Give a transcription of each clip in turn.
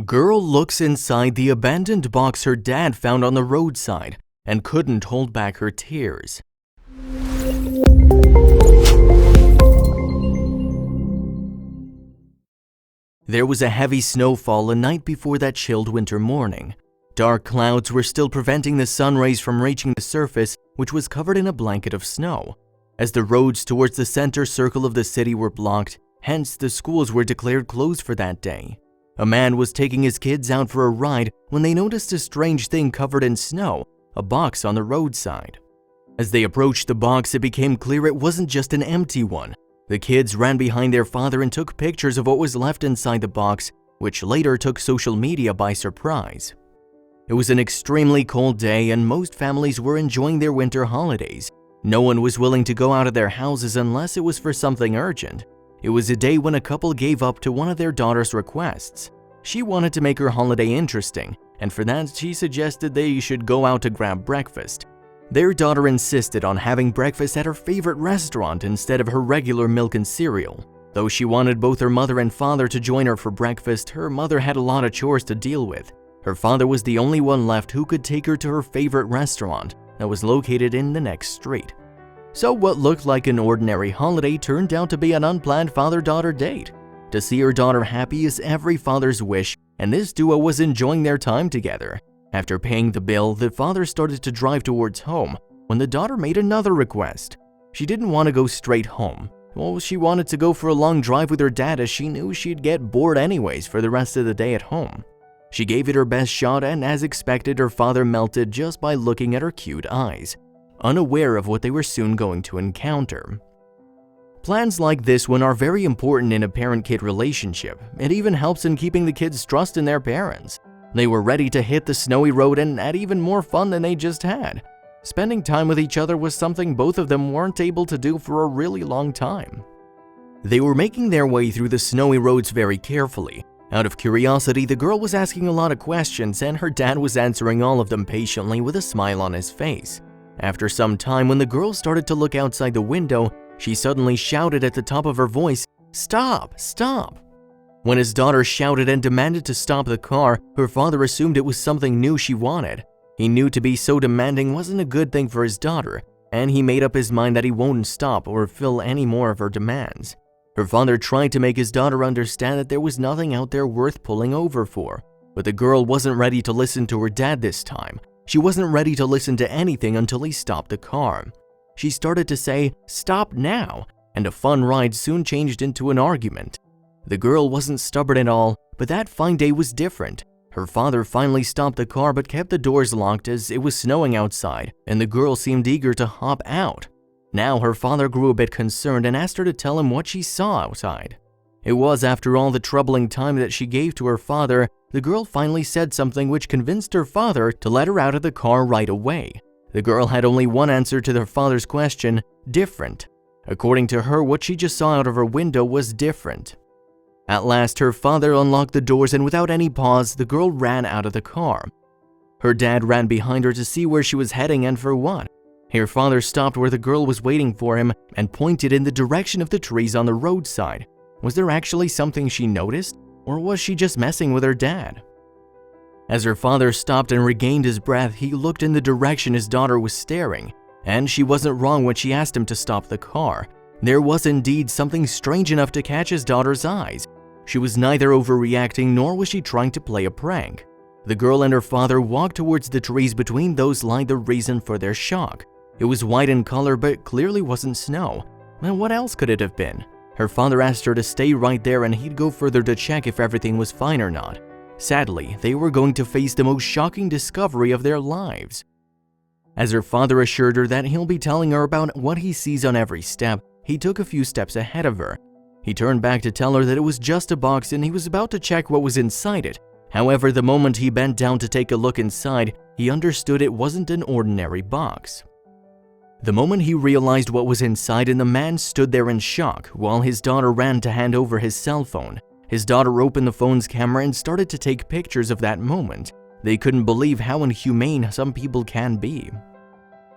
Girl looks inside the abandoned box her dad found on the roadside and couldn't hold back her tears. There was a heavy snowfall the night before that chilled winter morning. Dark clouds were still preventing the sun rays from reaching the surface, which was covered in a blanket of snow. As the roads towards the center circle of the city were blocked, hence the schools were declared closed for that day. A man was taking his kids out for a ride when they noticed a strange thing covered in snow, a box on the roadside. As they approached the box, it became clear it wasn't just an empty one. The kids ran behind their father and took pictures of what was left inside the box, which later took social media by surprise. It was an extremely cold day and most families were enjoying their winter holidays. No one was willing to go out of their houses unless it was for something urgent. It was a day when a couple gave up to one of their daughter's requests. She wanted to make her holiday interesting, and for that she suggested they should go out to grab breakfast. Their daughter insisted on having breakfast at her favorite restaurant instead of her regular milk and cereal. Though she wanted both her mother and father to join her for breakfast, her mother had a lot of chores to deal with. Her father was the only one left who could take her to her favorite restaurant that was located in the next street. So what looked like an ordinary holiday turned out to be an unplanned father-daughter date. To see her daughter happy is every father's wish, and this duo was enjoying their time together. After paying the bill, the father started to drive towards home when the daughter made another request. She didn't want to go straight home. Well, she wanted to go for a long drive with her dad as she knew she'd get bored anyways for the rest of the day at home. She gave it her best shot and as expected, her father melted just by looking at her cute eyes, unaware of what they were soon going to encounter. Plans like this one are very important in a parent-kid relationship. It even helps in keeping the kids' trust in their parents. They were ready to hit the snowy road and had even more fun than they just had. Spending time with each other was something both of them weren't able to do for a really long time. They were making their way through the snowy roads very carefully. Out of curiosity, the girl was asking a lot of questions and her dad was answering all of them patiently with a smile on his face. After some time, when the girl started to look outside the window, she suddenly shouted at the top of her voice, "Stop! Stop!" When his daughter shouted and demanded to stop the car, her father assumed it was something new she wanted. He knew to be so demanding wasn't a good thing for his daughter, and he made up his mind that he wouldn't stop or fill any more of her demands. Her father tried to make his daughter understand that there was nothing out there worth pulling over for, but the girl wasn't ready to listen to her dad this time. She wasn't ready to listen to anything until he stopped the car. She started to say, "Stop now," and a fun ride soon changed into an argument. The girl wasn't stubborn at all, but that fine day was different. Her father finally stopped the car but kept the doors locked as it was snowing outside, and the girl seemed eager to hop out. Now her father grew a bit concerned and asked her to tell him what she saw outside. It was after all the troubling time that she gave to her father, the girl finally said something which convinced her father to let her out of the car right away. The girl had only one answer to her father's question: different. According to her, what she just saw out of her window was different. At last, her father unlocked the doors and without any pause, the girl ran out of the car. Her dad ran behind her to see where she was heading and for what. Her father stopped where the girl was waiting for him and pointed in the direction of the trees on the roadside. Was there actually something she noticed, or was she just messing with her dad? As her father stopped and regained his breath, he looked in the direction his daughter was staring, and she wasn't wrong when she asked him to stop the car. There was indeed something strange enough to catch his daughter's eyes. She was neither overreacting nor was she trying to play a prank. The girl and her father walked towards the trees between those lying the reason for their shock. It was white in color but clearly wasn't snow. Well, what else could it have been? Her father asked her to stay right there and he'd go further to check if everything was fine or not. Sadly, they were going to face the most shocking discovery of their lives. As her father assured her that he'll be telling her about what he sees on every step, he took a few steps ahead of her. He turned back to tell her that it was just a box and he was about to check what was inside it. However, the moment he bent down to take a look inside, he understood it wasn't an ordinary box. The moment he realized what was inside, and the man stood there in shock while his daughter ran to hand over his cell phone. His daughter opened the phone's camera and started to take pictures of that moment. They couldn't believe how inhumane some people can be.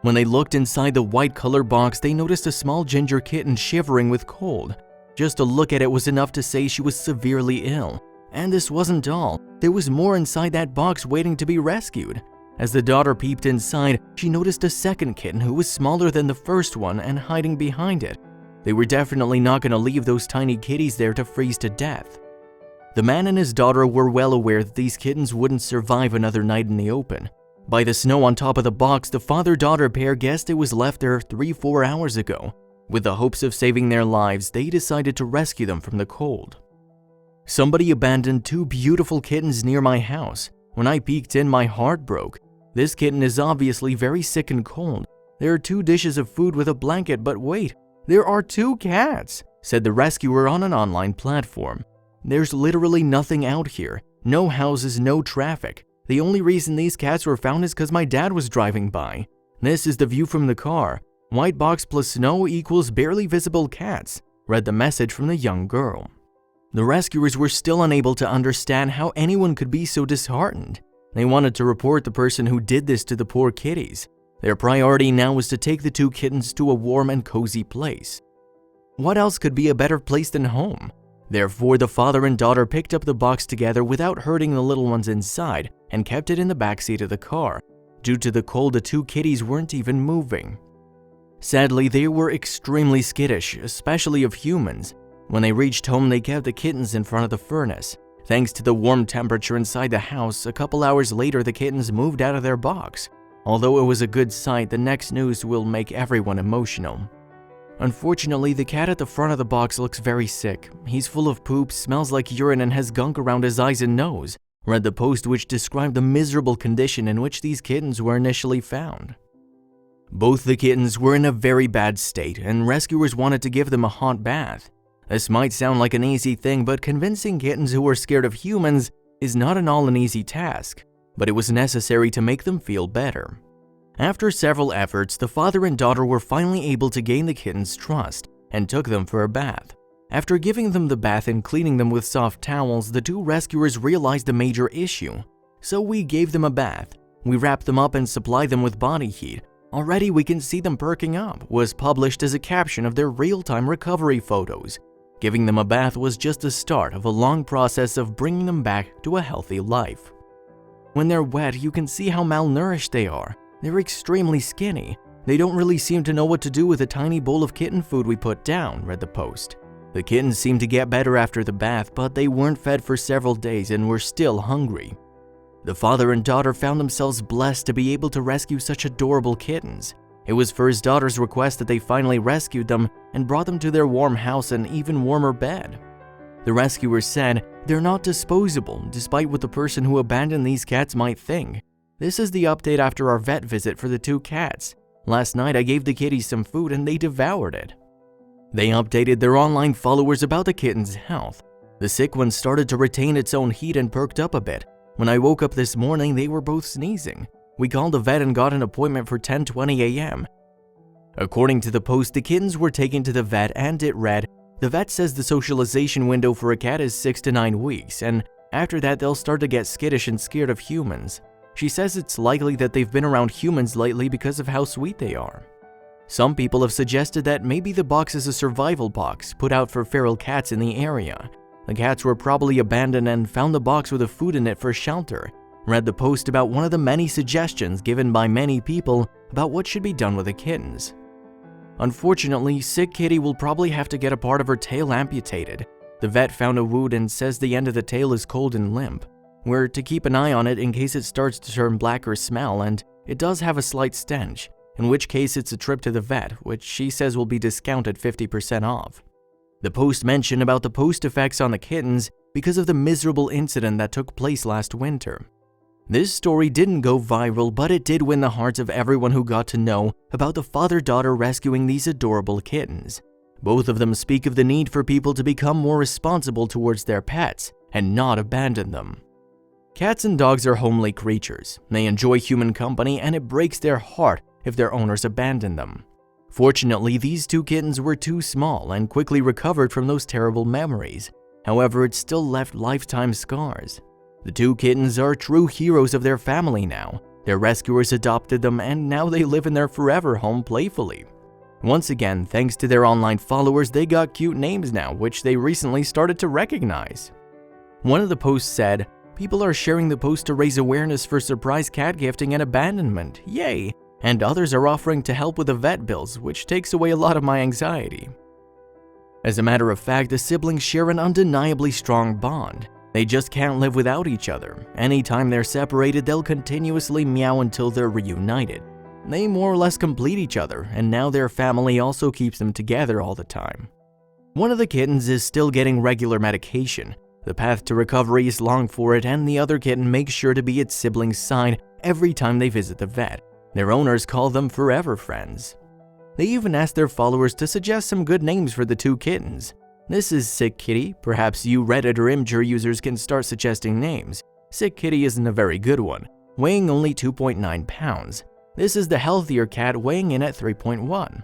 When they looked inside the white color box, they noticed a small ginger kitten shivering with cold. Just to look at it was enough to say she was severely ill. And this wasn't all. There was more inside that box waiting to be rescued. As the daughter peeped inside, she noticed a second kitten who was smaller than the first one and hiding behind it. They were definitely not going to leave those tiny kitties there to freeze to death. The man and his daughter were well aware that these kittens wouldn't survive another night in the open. By the snow on top of the box, the father-daughter pair guessed it was left there 3-4 hours ago. With the hopes of saving their lives, they decided to rescue them from the cold. Somebody abandoned 2 beautiful kittens near my house. When I peeked in, my heart broke. This kitten is obviously very sick and cold. There are 2 dishes of food with a blanket, but wait, there are 2 cats, said the rescuer on an online platform. There's literally nothing out here. No houses, no traffic. The only reason these cats were found is because my dad was driving by. This is the view from the car. White box plus snow equals barely visible cats, read the message from the young girl. The rescuers were still unable to understand how anyone could be so disheartened. They wanted to report the person who did this to the poor kitties. Their priority now was to take the 2 kittens to a warm and cozy place. What else could be a better place than home? Therefore, the father and daughter picked up the box together without hurting the little ones inside and kept it in the backseat of the car. Due to the cold, the 2 kitties weren't even moving. Sadly, they were extremely skittish, especially of humans. When they reached home, they kept the kittens in front of the furnace. Thanks to the warm temperature inside the house, a couple hours later the kittens moved out of their box. Although it was a good sight, the next news will make everyone emotional. Unfortunately, the cat at the front of the box looks very sick. He's full of poop, smells like urine, and has gunk around his eyes and nose, read the post, which described the miserable condition in which these kittens were initially found. Both the kittens were in a very bad state, and rescuers wanted to give them a hot bath. This might sound like an easy thing, but convincing kittens who are scared of humans is not at all an easy task, but it was necessary to make them feel better. After several efforts, the father and daughter were finally able to gain the kittens' trust and took them for a bath. After giving them the bath and cleaning them with soft towels, the 2 rescuers realized a major issue. So we gave them a bath. We wrapped them up and supplied them with body heat. Already we can see them perking up, was published as a caption of their real-time recovery photos. Giving them a bath was just the start of a long process of bringing them back to a healthy life. When they're wet, you can see how malnourished they are. They're extremely skinny. They don't really seem to know what to do with the tiny bowl of kitten food we put down, read the post. The kittens seemed to get better after the bath, but they weren't fed for several days and were still hungry. The father and daughter found themselves blessed to be able to rescue such adorable kittens. It was for his daughter's request that they finally rescued them and brought them to their warm house and even warmer bed. The rescuers said they're not disposable, despite what the person who abandoned these cats might think. This is the update after our vet visit for the 2 cats. Last night I gave the kitties some food and they devoured it. They updated their online followers about the kitten's health. The sick one started to retain its own heat and perked up a bit. When I woke up this morning, they were both sneezing. We called the vet and got an appointment for 10:20 a.m. According to the post, the kittens were taken to the vet and it read, the vet says the socialization window for a cat is 6 to 9 weeks, and after that they'll start to get skittish and scared of humans. She says it's likely that they've been around humans lately because of how sweet they are. Some people have suggested that maybe the box is a survival box put out for feral cats in the area. The cats were probably abandoned and found the box with the food in it for shelter. Read the post about one of the many suggestions given by many people about what should be done with the kittens. Unfortunately, sick kitty will probably have to get a part of her tail amputated. The vet found a wound and says the end of the tail is cold and limp. We're to keep an eye on it in case it starts to turn black or smell, and it does have a slight stench, in which case it's a trip to the vet, which she says will be discounted 50% off. The post mentioned about the post effects on the kittens because of the miserable incident that took place last winter. This story didn't go viral, but it did win the hearts of everyone who got to know about the father-daughter rescuing these adorable kittens. Both of them speak of the need for people to become more responsible towards their pets and not abandon them. Cats and dogs are homely creatures. They enjoy human company, and it breaks their heart if their owners abandon them. Fortunately, these 2 kittens were too small and quickly recovered from those terrible memories. However, it still left lifetime scars. The 2 kittens are true heroes of their family now. Their rescuers adopted them, and now they live in their forever home playfully. Once again, thanks to their online followers, they got cute names now, which they recently started to recognize. One of the posts said, "People are sharing the post to raise awareness for surprise cat gifting and abandonment, yay! And others are offering to help with the vet bills, which takes away a lot of my anxiety." As a matter of fact, the siblings share an undeniably strong bond. They just can't live without each other. Anytime they're separated, they'll continuously meow until they're reunited. They more or less complete each other, and now their family also keeps them together all the time. One of the kittens is still getting regular medication. The path to recovery is long for it, and the other kitten makes sure to be its sibling's side every time they visit the vet. Their owners call them forever friends. They even ask their followers to suggest some good names for the two kittens. This is Sick Kitty. Perhaps you Reddit or Imgur users can start suggesting names. Sick Kitty isn't a very good one, weighing only 2.9 pounds. This is the healthier cat, weighing in at 3.1.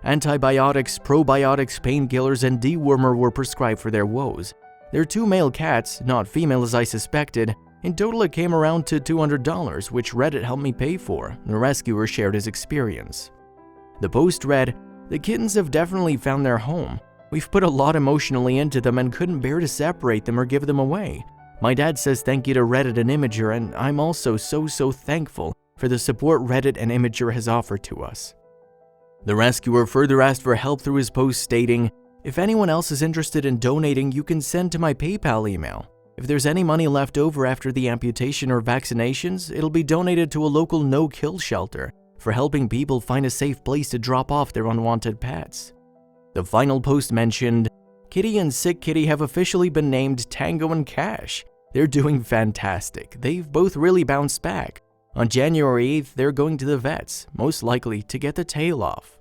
Antibiotics, probiotics, painkillers, and dewormer were prescribed for their woes. They're two male cats, not female as I suspected. In total, it came around to $200, which Reddit helped me pay for. The rescuer shared his experience. The post read, "The kittens have definitely found their home. We've put a lot emotionally into them and couldn't bear to separate them or give them away. My dad says thank you to Reddit and Imgur, and I'm also so thankful for the support Reddit and Imgur has offered to us." The rescuer further asked for help through his post, stating, "If anyone else is interested in donating, you can send to my PayPal email. If there's any money left over after the amputation or vaccinations, it'll be donated to a local no-kill shelter for helping people find a safe place to drop off their unwanted pets." The final post mentioned, "Kitty and Sick Kitty have officially been named Tango and Cash. They're doing fantastic. They've both really bounced back. On January 8th, they're going to the vets, most likely to get the tail off."